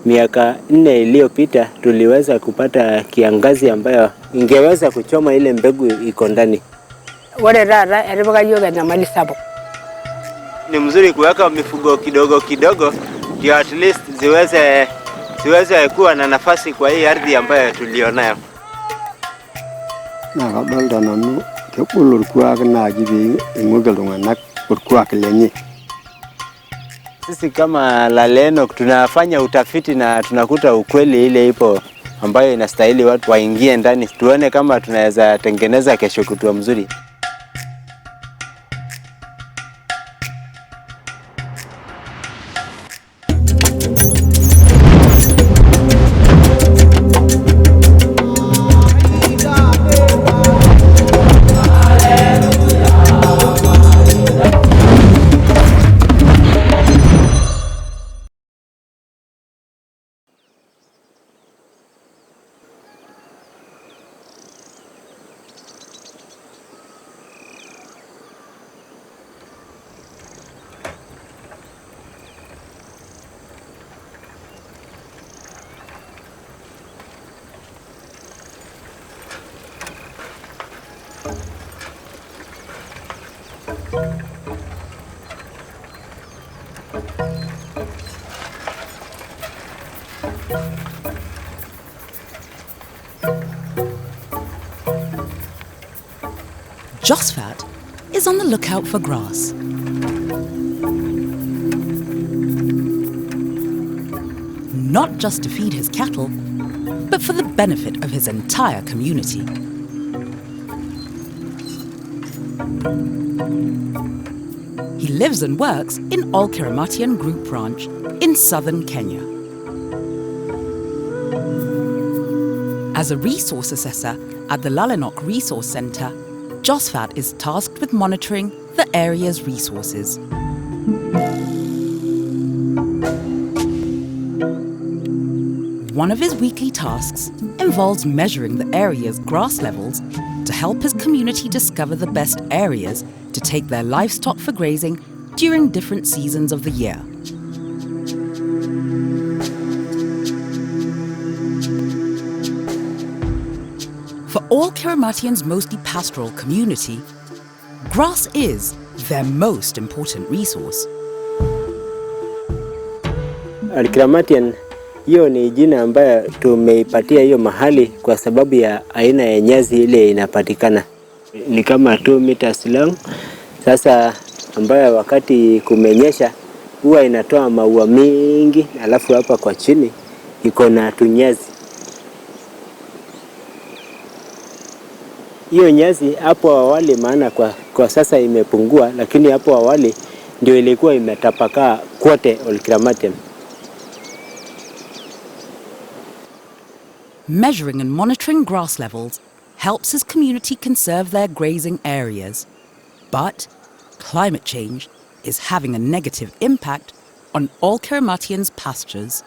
Miaka 4 iliyopita tuliweza kupata kiangazi ambayo ingeweza kuchoma ile mbegu iko ndani. Ni mzuri kuweka mifugo kidogo kidogo ndio at least ziweze kuwa na nafasi kwa hii ardhi ambayo tulionayo. Na kabla nanu kebulur kuak na jibi ing'ogelunganak kuak lenye. Sisi kama Laleno tunafanya utafiti na tunakuta ukweli ile ipo ambayo inastahili watu waingie ndani tuone kama tunaweza tengeneza kesho kutwa mzuri. Josphat is on the lookout for grass. Not just to feed his cattle, but for the benefit of his entire community. He lives and works in Olkiramatian Group Ranch in southern Kenya. As a resource assessor at the Lalenok Resource Centre, Josphat is tasked with monitoring the area's resources. One of his weekly tasks involves measuring the area's grass levels to help his community discover the best areas to take their livestock for grazing during different seasons of the year. For Olkiramatian's mostly pastoral community, grass is their most important resource. Olkiramatian, hiyo ni jina ambayo tumeipatia hiyo mahali kwa sababu ya aina ya nyasi ile inapatikana. Ni kama 2 meters long. Sasa ambayo wakati kumenyesha huwa inatoa maua mingi, alafu hapa kwa chini iko na tunyazi. Hiyo nyasi hapo awali maana kwa sasa imepungua, lakini hapo awali ndio ilikuwa imetapakaa kote Olkiramatian. Measuring and monitoring grass levels helps his community conserve their grazing areas. But climate change is having a negative impact on Olkiramatian's pastures.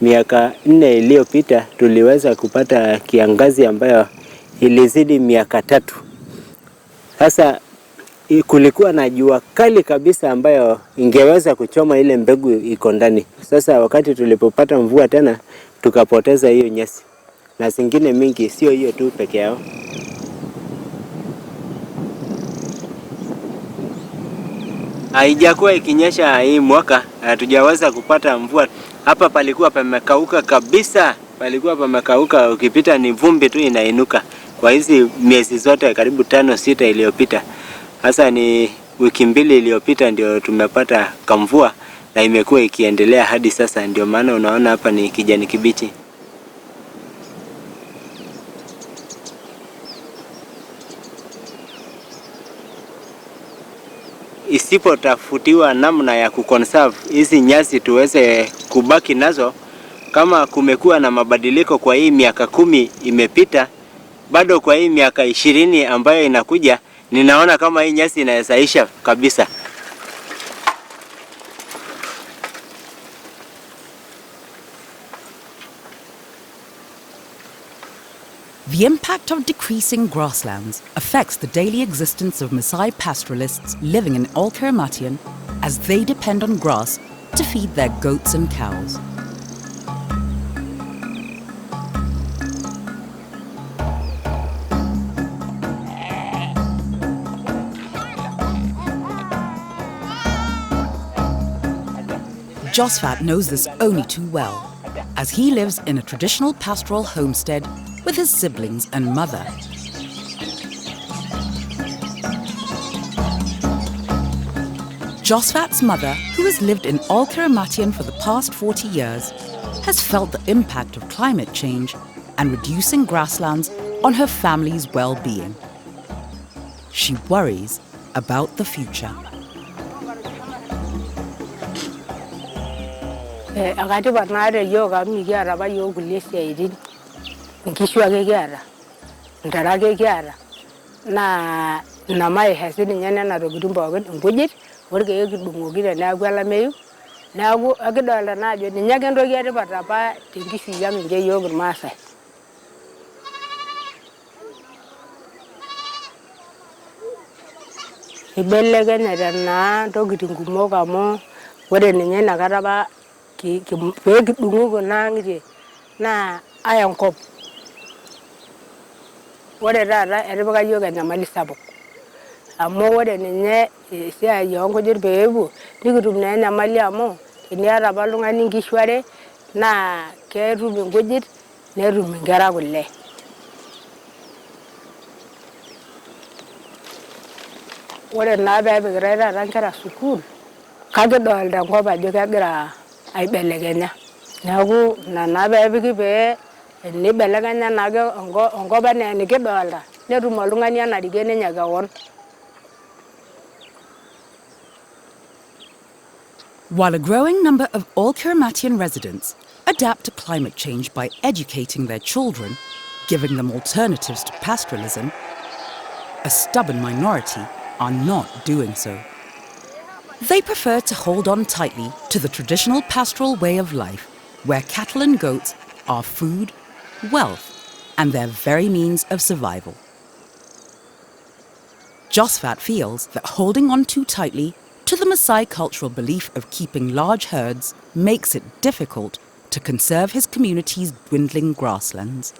Miaka 4 iliyopita tuliweza kupata kiangazi ambayo ilizidi miaka 3. Sasa kulikuwa na jua kali kabisa ambayo ingeweza kuchoma ile mbegu iko ndani. Sasa wakati tulipopata mvua tena tukapoteza hiyo nyasi. Na zingine mingi sio hiyo tu peke yao. Haijakuwa ikinyesha hii mwaka, hatujaweza kupata mvua. Hapa palikuwa pamekauka kabisa. Palikuwa pamekauka, ukipita ni vumbi tu inainuka. Kwa hizi miezi zote karibu 5-6 iliyopita. Hasa ni wiki 2 iliyopita ndio tumepata kamvua na imekuwa ikiendelea hadi sasa, ndio maana unaona hapa ni kijani kibichi. Isipotafutiwa namna ya kuconserve hizi nyasi tuweze kubaki nazo, kama kumekuwa na mabadiliko kwa hii miaka 10 imepita, bado kwa hii miaka 20 ambayo inakuja, ninaona kama hii nyasi inaweza isha kabisa. The impact of decreasing grasslands affects the daily existence of Maasai pastoralists living in Olkiramatian, as they depend on grass to feed their goats and cows. Josphat knows this only too well, as he lives in a traditional pastoral homestead with his siblings and mother. Josphat's mother, who has lived in Olkiramatian for the past 40 years, has felt the impact of climate change and reducing grasslands on her family's well-being. She worries about the future. Agati barnare yoga mi gyara ba yogu lese idin nkishwa ke gyara ndara ke gyara na mai hasini nyana na rogudumba ogen ngujit worge yogi dungogi na gwala meyu na go agdala na jo nyagen do gyara batapa tinkishu yam nge yogu Maasai ibelege na dogiti ngumoga mo wore nyana karaba ki dungu na ngije na ayankop wore rara erbaga yoga nyamali sabuk amo wore nye sia yongo jirbebu nigurum na nyamali amo ni araba lunga ningishware na keru ngojit ne rum ngara gulle wore na bebe rara rankara sukul kage dolda ngoba joga gra ay belegenya nagu na bebe gibe ni belegenya nage ngoba ne ni gedolda ne rumalungani na digene nyaga won. While a growing number of Olkiramatian residents adapt to climate change by educating their children, giving them alternatives to pastoralism, a stubborn minority are not doing so. They prefer to hold on tightly to the traditional pastoral way of life, where cattle and goats are food, wealth, and their very means of survival. Josphat feels that holding on too tightly to the Maasai cultural belief of keeping large herds makes it difficult to conserve his community's dwindling grasslands.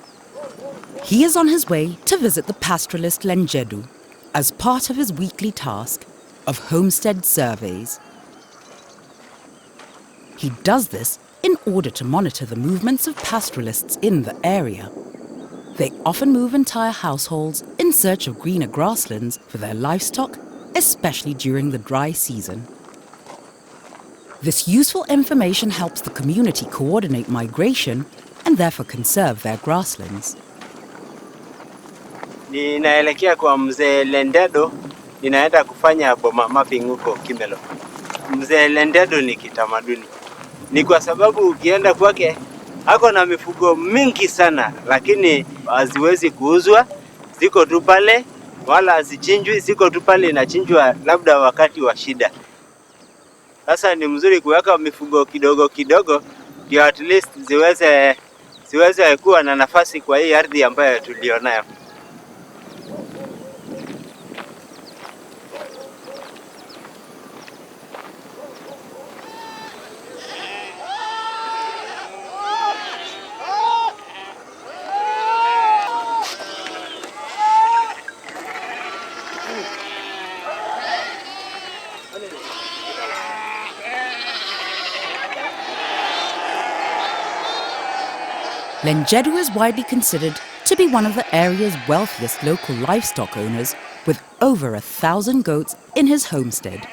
He is on his way to visit the pastoralist Lenjedu as part of his weekly task of homestead surveys. He does this in order to monitor the movements of pastoralists in the area. They often move entire households in search of greener grasslands for their livestock, especially during the dry season. This useful information helps the community coordinate migration and therefore conserve their grasslands. Ninaelekea kwa mzee Lendedo, ninaenda kufanya boma mapping huko Kimelo. Mzee Lendedo ni kitamaduni. Ni kwa sababu ukienda kwake hako na mifugo mingi sana, lakini haziwezi kuuzwa, ziko tu pale, wala hazichinjwi, ziko tu pale, inachinjwa labda wakati wa shida. Sasa ni mzuri kuweka mifugo kidogo kidogo, ndio at least ziweze kuwa na nafasi kwa hii ardhi ambayo tulionayo. Lenjedu is widely considered to be one of the area's wealthiest local livestock owners, with over 1,000 goats in his homestead.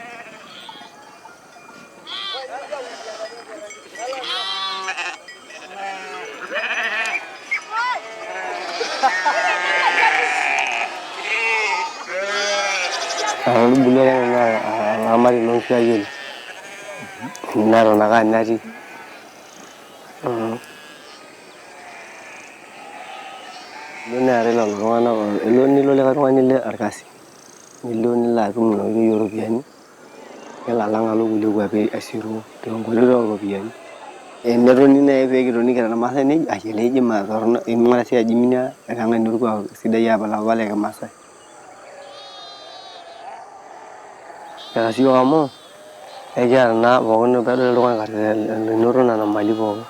Ekiata naa pookin pedol iltung'anak enoto nena mali pookin.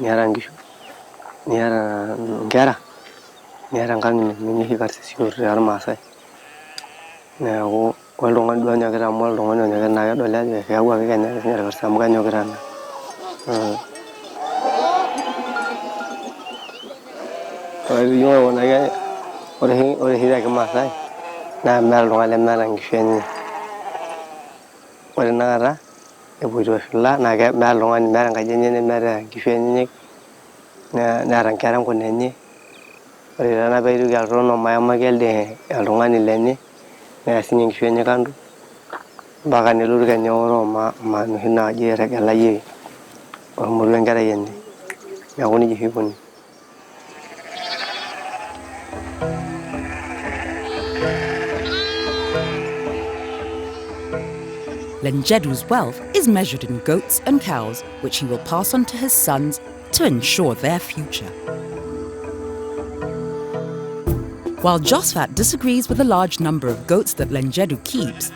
Niata nkishu, niata nkera, niata enkang' ino, ninye oshi karsisi tormaasai. Neeku ore oltung'ani duo onyokita amu ore oltung'ani onyokita naa kedoli ajo keyawuaki kenya sinye irkarsisi amu kenyokita naa. Ore oshi tekimaasai naa meeta oltung'ani lemeeta nkishu enye. Ore tanakata epoito shula naa meeta oltung'ani meeta enkaji enye nemeeta nkishu enyenyek neeta nkera enkunenye. Ore tena peitoki alotu ormayamaki elde oltung'ani lenye neya sinye nkishu enye kando mpaka nelotu kenya eoroo enoshi naaji etegelayieki ormoruo enkerai enye. Neeku nejia oshi ikuni. Lenjedu's wealth is measured in goats and cows, which he will pass on to his sons to ensure their future. While Josphat disagrees with the large number of goats that Lenjedu keeps,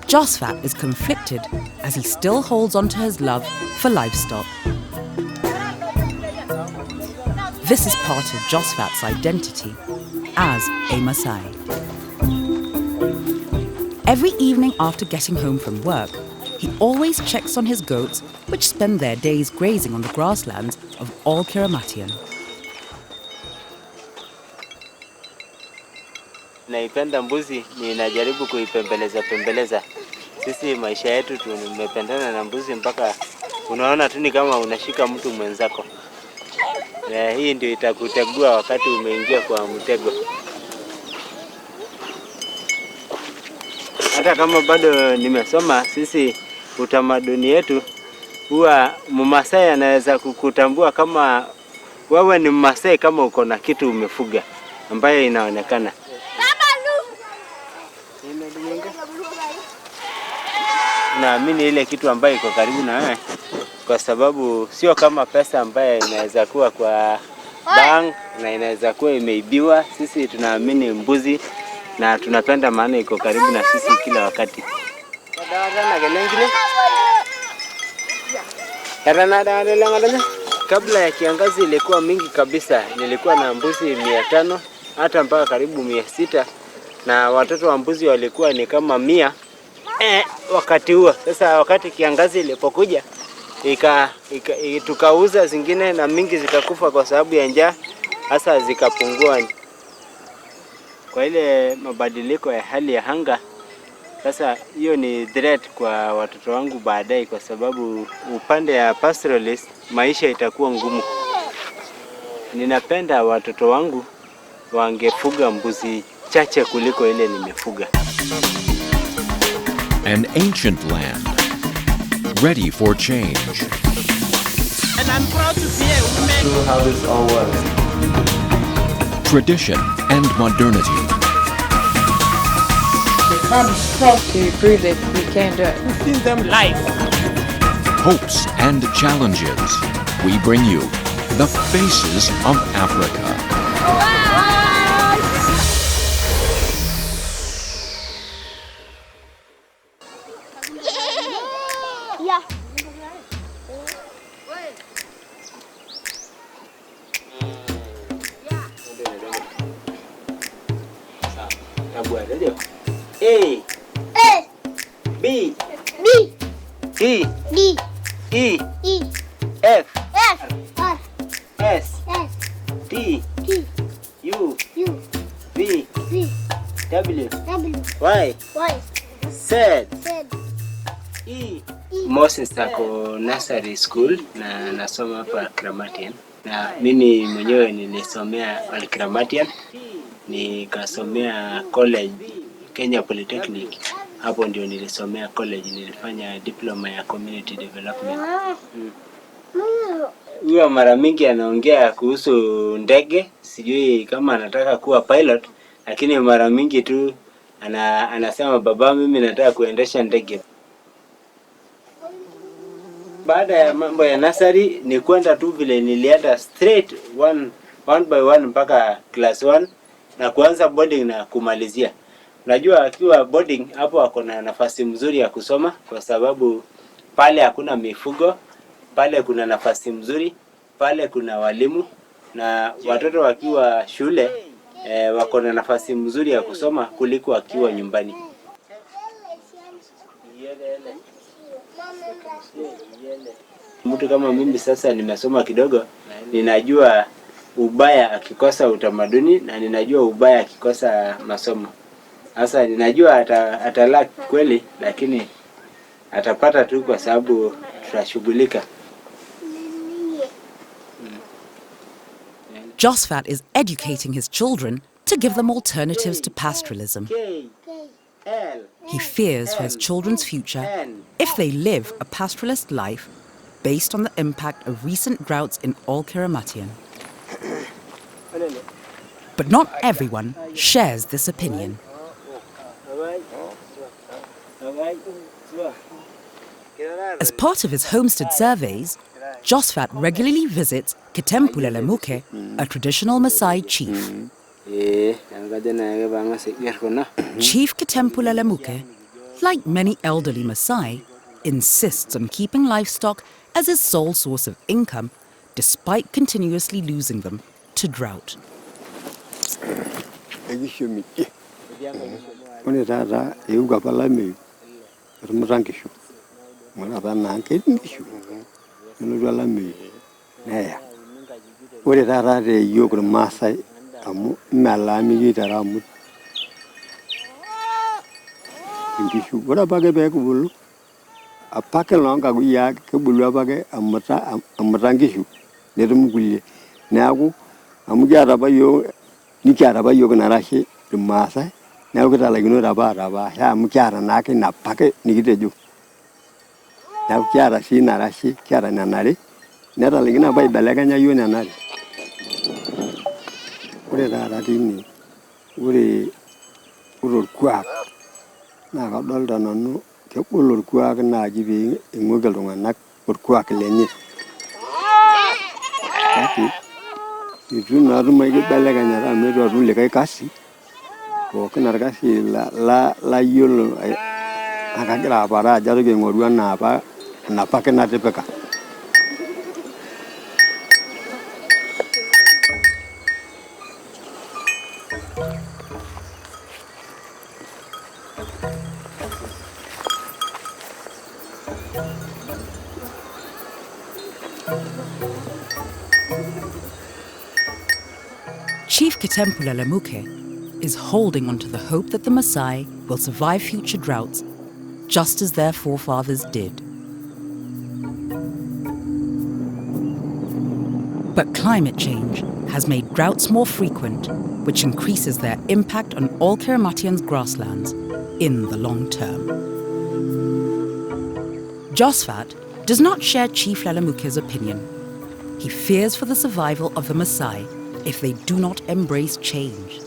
Josphat is conflicted as he still holds on to his love for livestock. This is part of Josphat's identity as a Maasai. Every evening after getting home from work, he always checks on his goats, which spend their days grazing on the grasslands of Olkiramatian. Naipenda mbuzi, ninajaribu kuipembeleza. Sisi maisha yetu tumependana na mbuzi mpaka unaona tu ni kama unashika mtu mwenzako. Na hii ndio itakutegua wakati umeingia kwa mtego. Hata kama bado nimesoma, sisi utamaduni yetu huwa Mmasai anaweza kukutambua kama wewe ni Mmasai kama uko na kitu umefuga ambayo inaonekana. Naamini ile kitu ambayo iko karibu na wewe kwa sababu sio kama pesa ambayo inaweza kuwa kwa bank na inaweza kuwa imeibiwa. Sisi tunaamini mbuzi na tunapenda maana iko karibu na sisi kila wakati. Kabla ya kiangazi ilikuwa mingi kabisa, nilikuwa na mbuzi 500 hata mpaka karibu 600 na watoto wa mbuzi walikuwa ni kama 100 wakati huo. Sasa wakati kiangazi ilipokuja tukauza zingine na mingi zikakufa kwa sababu ya njaa, hasa zikapungua kwa ile mabadiliko ya hali ya anga. Sasa hiyo ni threat kwa watoto wangu baadaye kwa sababu upande ya pastoralists maisha itakuwa ngumu. Ninapenda watoto wangu wangefuga mbuzi chache kuliko ile nimefuga. An ancient land, ready for change. And I'm proud to be a woman. So how this all works. Tradition and modernity. We can't stop to prove that we can do it. See them live. Hopes and challenges. We bring you the faces of Africa. A B C D E F S T U V W Y Z E. Moses ako nursery school na nasoma hapa Olkiramatian. Na mimi mwenyewe nilisomea Olkiramatian, nikasomea college Kenya Polytechnic. Hapo ndio nilisomea college, nilifanya diploma ya community development. Huyo mara mingi anaongea kuhusu ndege, sijui kama anataka kuwa pilot, lakini mara mingi tu anasema baba, mimi nataka kuendesha ndege. Baada ya mambo ya nursery ni kwenda tu vile nilienda straight one by one mpaka class 1 na kuanza boarding na kumalizia. Unajua akiwa boarding hapo ako na nafasi mzuri ya kusoma kwa sababu pale hakuna mifugo, pale kuna nafasi mzuri, pale kuna walimu na watoto wakiwa shule wako na nafasi mzuri ya kusoma kuliko akiwa nyumbani. Mtu kama mimi sasa nimesoma kidogo, ninajua ubaya akikosa utamaduni na ninajua ubaya akikosa masomo. Sasa ninajua atalaki kweli, lakini atapata tu kwa sababu tutashughulika. Josphat is educating his children to give them alternatives to pastoralism. He fears for his children's future if they live a pastoralist life based on the impact of recent droughts in Olkiramatian. But not everyone shares this opinion. As part of his homestead surveys, Josphat regularly visits Kitempulelemuke, a traditional Maasai chief. Chief Kitempulelemuke, like many elderly Maasai, insists on keeping livestock as his sole source of income, despite continuously losing them to drought. Maasai amu malami yitara mu ingishu ora bage be kubulu apake longa guya kubulu abage amata ngishu nerum gulle naku amu jara bayo ni jara bayo na rashi Maasai naku tala gino raba ya mu jara nake na pake ni giteju naku jara si na rashi jara na nare nera ligina bai beleganya yo na nare ore radini ore ururkuak na kadolta nanu kebolorkuak na jibe ingogel tunganak urkuak lenye ati itu na rumai ke beleganya ra medo rule kai kasi ko kana kasi la yolo akagira para jaro ke ngorua na pa ke na tepeka. Chief Kitempulelemuke is holding on to the hope that the Maasai will survive future droughts, just as their forefathers did. But climate change has made droughts more frequent, which increases their impact on Olkiramatian's grasslands in the long term. Josphat does not share Chief Lelemuke's opinion. He fears for the survival of the Maasai if they do not embrace change.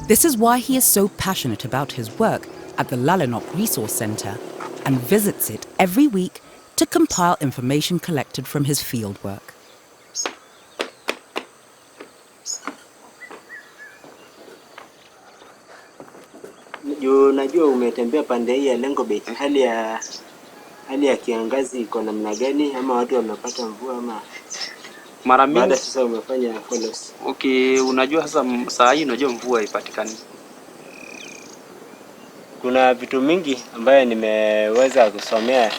This is why he is so passionate about his work at the Lalenop Resource Centre and visits it every week to compile information collected from his fieldwork. Najua umetembea pande hii ya Lengo Bay. Hali ya kiangazi iko namna gani, ama watu wamepata mvua ama mara mingi baada sasa umefanya follows? Okay, unajua sasa saa hii unajua mvua haipatikani. Kuna vitu mingi ambayo nimeweza kusomea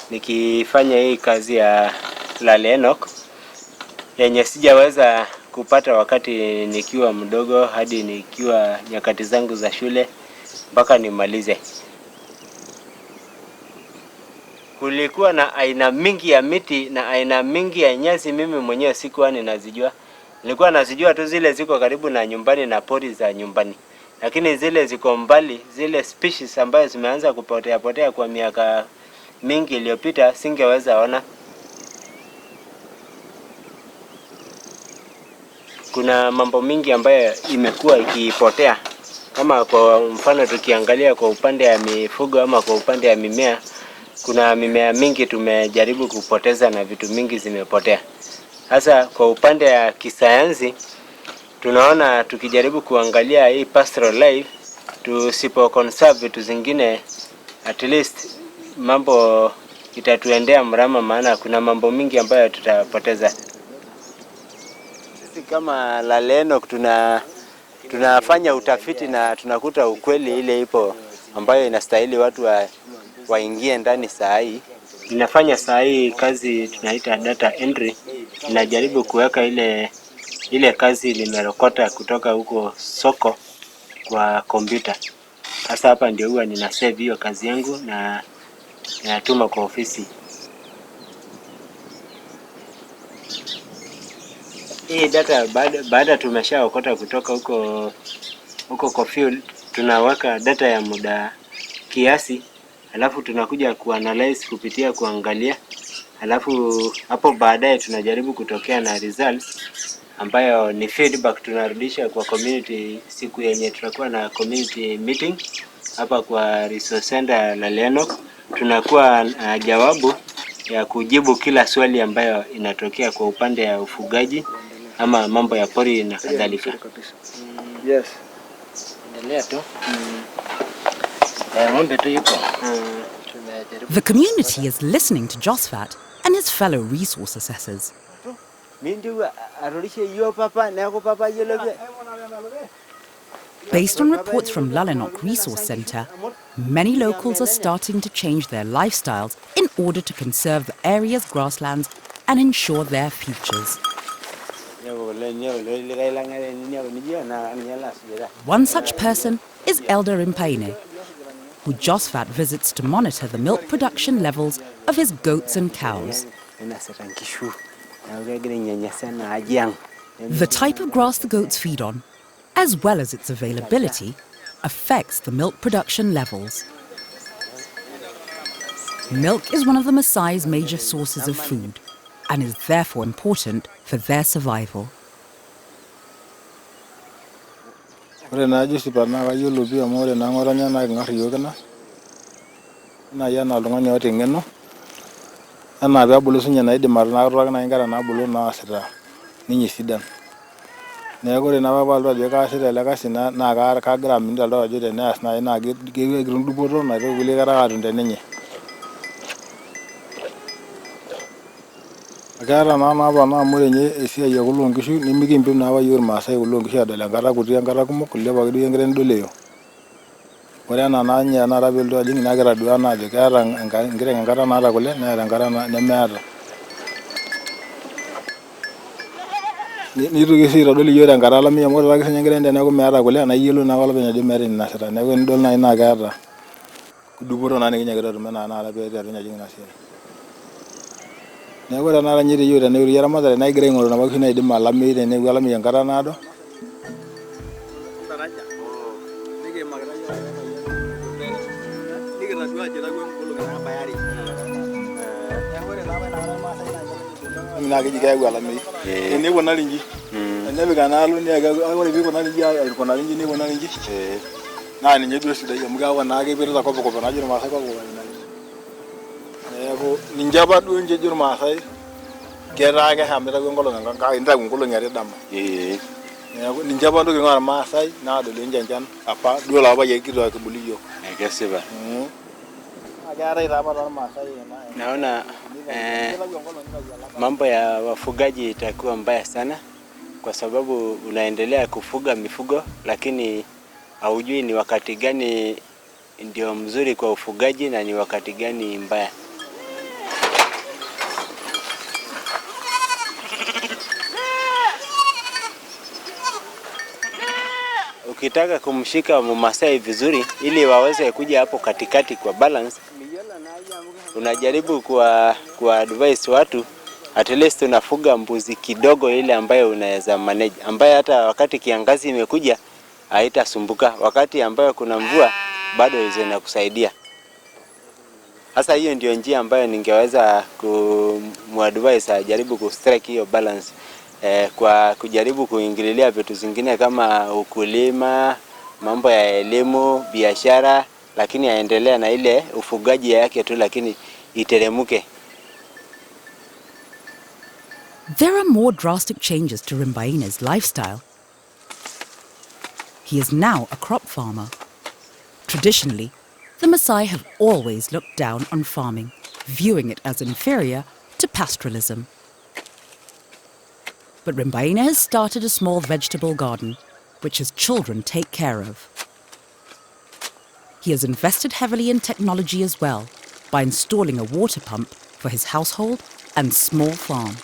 nikifanya hii kazi ya Lalenop yenye sijaweza kupata wakati nikiwa mdogo hadi nikiwa nyakati zangu za shule mpaka nimalize. Kulikuwa na aina mingi ya miti na aina mingi ya nyasi mimi mwenyewe sikuwa ninazijua. Nilikuwa nazijua tu zile ziko karibu na nyumbani na pori za nyumbani. Lakini zile ziko mbali, zile species ambazo zimeanza kupotea kwa miaka mingi iliyopita singeweza ona. Kuna mambo mingi ambayo imekuwa ikipotea. Kama kwa mfano tukiangalia kwa upande ya mifugo ama kwa upande ya mimea, kuna mimea mingi tumejaribu kupoteza na vitu mingi zimepotea. Sasa kwa upande ya kisayansi tunaona tukijaribu kuangalia hii pastoral life, tusipo conserve vitu zingine, at least mambo itatuendea mrama, maana kuna mambo mingi ambayo tutapoteza. Sisi kama Laleno tunafanya utafiti na tunakuta ukweli ile ipo ambayo inastahili watu waingie ndani saa hii. Inafanya saa hii kazi tunaita data entry, inajaribu kuweka ile kazi limerokota kutoka huko soko kwa kompyuta. Sasa hapa ndio huwa nina save hiyo kazi yangu na natuma kwa ofisi. Hii data baada tumeshaokota kutoka huko kwa field, tunaweka data ya muda kiasi, alafu tunakuja kuanalyze kupitia kuangalia, alafu hapo baadaye tunajaribu kutokea na results ambayo ni feedback tunarudisha kwa community siku yenye tutakuwa na community meeting hapa kwa resource center la Lenok. Tunakuwa jawabu ya kujibu kila swali ambayo inatokea kwa upande ya ufugaji ama mambo ya pori na kadhalika. Yes. Endelea tu. The community is listening to Josphat and his fellow resource assessors. Based on reports from Lalenok Resource Centre, many locals are starting to change their lifestyles in order to conserve the area's grasslands and ensure their futures. One such person is Elder Impaine, who Josphat visits to monitor the milk production levels of his goats and cows. The type of grass the goats feed on, as well as its availability, affects the milk production levels. Milk is one of the Maasai's major sources of food and is therefore important for their survival. Gara na bana murenye esi ya kulongishu nimiki mpim na wa yor Maasai kulongishu adala ngara kutia ngara kumo kulle bagdu yengren doleyo ora na nya na rabel do ajing na gara do na de gara ngire ngara na ra kulle na ngara na nemara ni rugi si rodoli yora ngara la mi amor la kenya ngren de na ko mera kulle na yelo na wala benya de mera na sara na ko ndol na gara duboro na ne nya gara na ra be de nya jing na si Negara na nyiri yura ne yara madare na igre ngoro na bakina idi malami ne wala mi yankara na do taraja nige magara yo nige na dua jira go ngolo na bayari ngore na na Maasai na ge wala mi ne wona lingi ne be kana lu ne ga ngore bi ko na lingi ya ko na lingi ne wona lingi na ni nyedo sida ya mga wana ge bi ra ko na jira Maasai ko na ninjaba du nje jur Maasai kera ga hamira ngolo nga inda ngolo ngare dama ninjaba du ngara Maasai na do njanjan apa du la ba ye kido ke buliyo Ekesiba. Agara ira ba Maasai Naona mambo ya wafugaji itakuwa mbaya sana kwa sababu unaendelea kufuga mifugo lakini haujui ni wakati gani ndio mzuri kwa ufugaji na ni wakati gani mbaya. Ukitaka kumshika Maasai vizuri ili waweze kuja hapo katikati kwa balance, unajaribu kwa advise watu at least unafuga mbuzi kidogo ile ambayo unaweza manage, ambayo hata wakati kiangazi imekuja haitasumbuka, wakati ambayo kuna mvua bado zinakusaidia. Sasa hiyo ndio njia ambayo ningeweza kumadvise ajaribu kustrike hiyo balance. Kwa kujaribu kuingililia vitu zingine kama ukulima, mambo ya elimu, biashara, lakini aendelea na ile ufugaji yake tu lakini iteremuke. There are more drastic changes to Rimbaine's lifestyle He is now a crop farmer. Traditionally, the Maasai have always looked down on farming, viewing it as inferior to pastoralism. But Rimbaina has started a small vegetable garden, which his children take care of. He has invested heavily in technology as well, by installing a water pump for his household and small farm.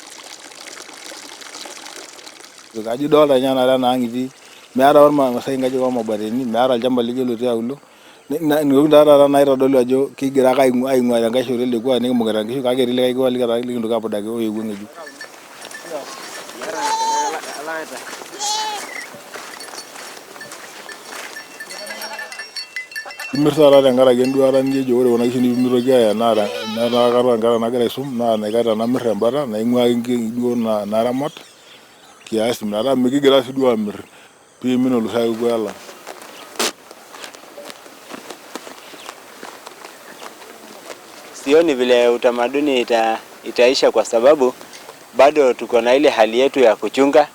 Mirtara tenkaraki enduata nijo ore kuna kishu nimitoki aya naa kata enkata nagira aisum naa naikata namirr embata naing'uaki duo naramat kiasi metaa mikigira sii duo amirr pii min olusai kuala. Sioni vile utamaduni itaisha kwa sababu bado tuko na ile hali yetu ya kuchunga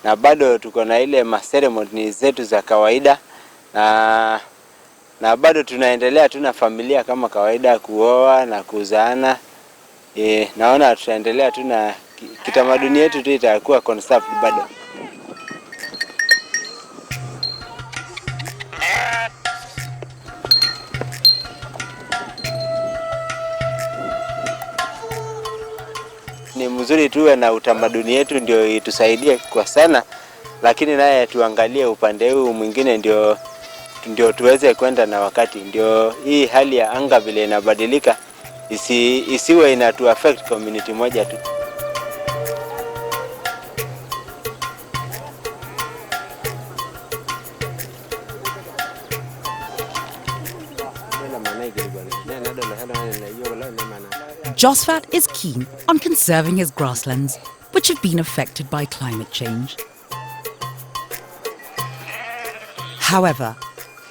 na bado tuko na ile maseremoni zetu za kawaida na bado tunaendelea tuna familia kama kawaida kuoa na kuzaana. Naona tutaendelea tuna kitamaduni yetu tu itakuwa conserved bado. Ni mzuri tuwe na utamaduni yetu ndio itusaidie kwa sana, lakini naye tuangalie upande huu mwingine ndio tuweze kwenda na wakati, ndio hii hali ya anga vile inabadilika isiwe inatu affect community moja tu. Josphat is keen on conserving his grasslands, which have been affected by climate change. However,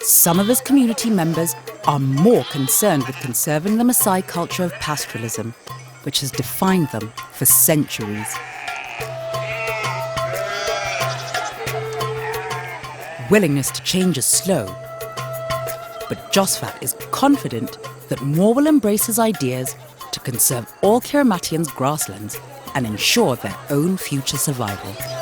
some of his community members are more concerned with conserving the Maasai culture of pastoralism, which has defined them for centuries. Willingness to change is slow, but Josphat is confident that more will embrace his ideas to conserve Olkiramatian's grasslands and ensure their own future survival.